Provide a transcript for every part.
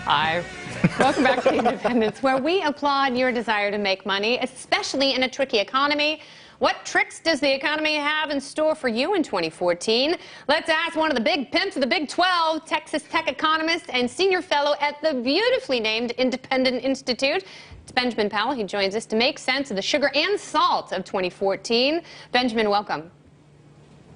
Hi. Welcome back to Independence, where we applaud your desire to make money, especially in a tricky economy. What tricks does the economy have in store for you in 2014? Let's ask one of the big pimps of the Big 12, Texas Tech economist and senior fellow at the beautifully named Independent Institute. It's Benjamin Powell. He joins us to make sense of the sugar and salt of 2014. Benjamin, welcome.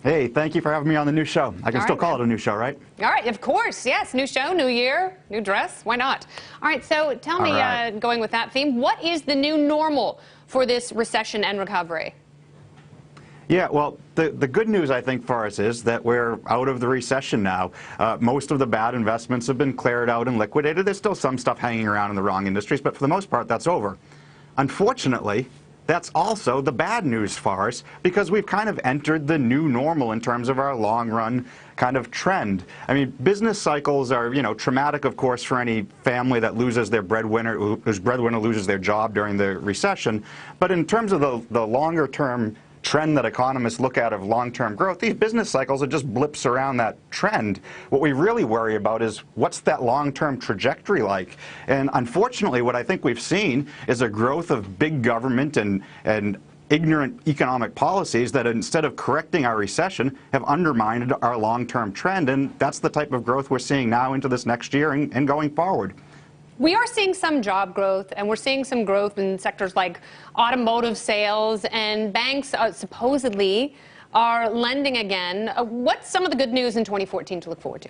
Hey, thank you for having me on the new show. I can still call it a new show, right? All right, of course, yes. New show, new year, new dress. Why not? All right, so tell me, going with that theme, what is the new normal for this recession and recovery? Yeah, well, the good news, I think, for us is that we're out of the recession now. Most of the bad investments have been cleared out and liquidated. There's still some stuff hanging around in the wrong industries, but for the most part, that's over. Unfortunately, that's also the bad news for us, because we've kind of entered the new normal in terms of our long-run kind of trend. I mean, business cycles are, traumatic, of course, for any family that loses their breadwinner, whose breadwinner loses their job during the recession. But in terms of the longer-term trend that economists look at of long-term growth, these business cycles are just blips around that trend. What we really worry about is what's that long-term trajectory like? And unfortunately, what I think we've seen is a growth of big government and ignorant economic policies that, instead of correcting our recession, have undermined our long-term trend. And that's the type of growth we're seeing now into this next year and going forward. We are seeing some job growth, and we're seeing some growth in sectors like automotive sales, and banks supposedly are lending again. What's some of the good news in 2014 to look forward to?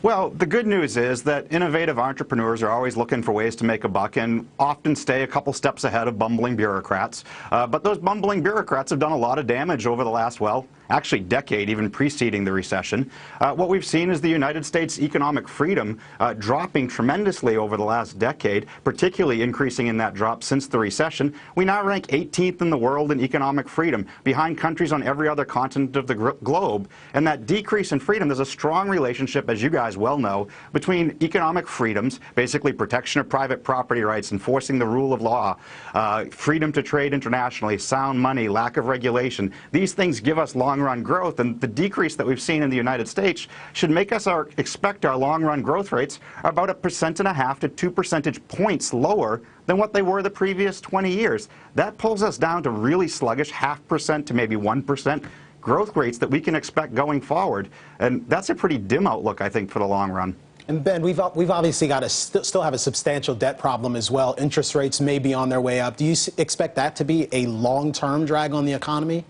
Well, the good news is that innovative entrepreneurs are always looking for ways to make a buck and often stay a couple steps ahead of bumbling bureaucrats. But those bumbling bureaucrats have done a lot of damage over the last, actually decade, even preceding the recession. What we've seen is the United States economic freedom dropping tremendously over the last decade, particularly increasing in that drop since the recession. We now rank 18th in the world in economic freedom, behind countries on every other continent of the globe. And that decrease in freedom, there's a strong relationship, as you guys well know, between economic freedoms, basically protection of private property rights, enforcing the rule of law, freedom to trade internationally, sound money, lack of regulation. These things give us long-run growth, and the decrease that we've seen in the United States should make us expect our long-run growth rates are about 1.5% to 2 percentage points lower than what they were the previous 20 years. That pulls us down to really sluggish 0.5% to maybe 1% growth rates that we can expect going forward. And that's a pretty dim outlook, I think, for the long run. And Ben, we've obviously got to still have a substantial debt problem as well. Interest rates may be on their way up. Do you expect that to be a long-term drag on the economy?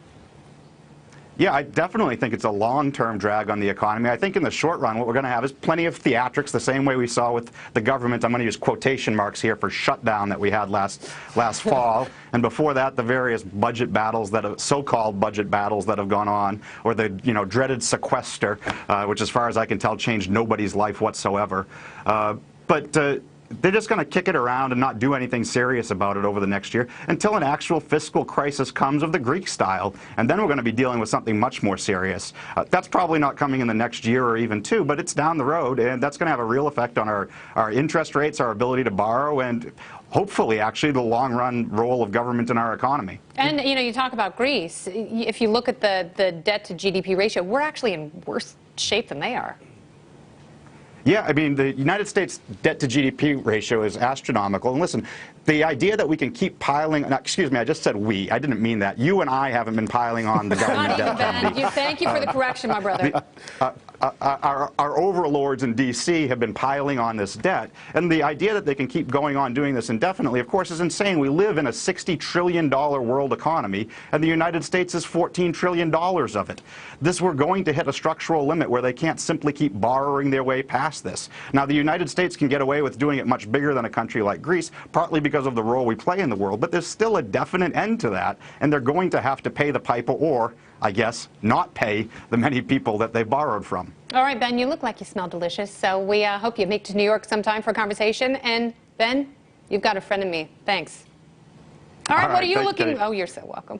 Yeah, I definitely think it's a long-term drag on the economy. I think in the short run, what we're going to have is plenty of theatrics, the same way we saw with the government. I'm going to use quotation marks here for shutdown that we had last fall. And before that, the various budget battles so-called budget battles that have gone on, or the dreaded sequester, which, as far as I can tell, changed nobody's life whatsoever. They're just going to kick it around and not do anything serious about it over the next year until an actual fiscal crisis comes of the Greek style. And then we're going to be dealing with something much more serious. That's probably not coming in the next year or even two, but it's down the road, and that's going to have a real effect on our interest rates, our ability to borrow, and hopefully, actually, the long-run role of government in our economy. And, you talk about Greece. If you look at the debt-to-GDP ratio, we're actually in worse shape than they are. Yeah, I mean, the United States debt-to-GDP ratio is astronomical. And listen, the idea that we can keep piling, excuse me, I just said we. I didn't mean that. You and I haven't been piling on the government debt. Not even, Ben. Thank you for the correction, my brother. Our overlords in D.C. have been piling on this debt. And the idea that they can keep going on doing this indefinitely, of course, is insane. We live in a $60 trillion world economy, and the United States is $14 trillion of it. We're going to hit a structural limit where they can't simply keep borrowing their way past this. Now, the United States can get away with doing it much bigger than a country like Greece, partly because of the role we play in the world, but there's still a definite end to that, and they're going to have to pay the piper, or, I guess, not pay the many people that they borrowed from. All right, Ben, you look like you smell delicious, so we hope you make it to New York sometime for a conversation. And, Ben, you've got a friend in me. Thanks. All right, what are you looking... Oh, you're so welcome.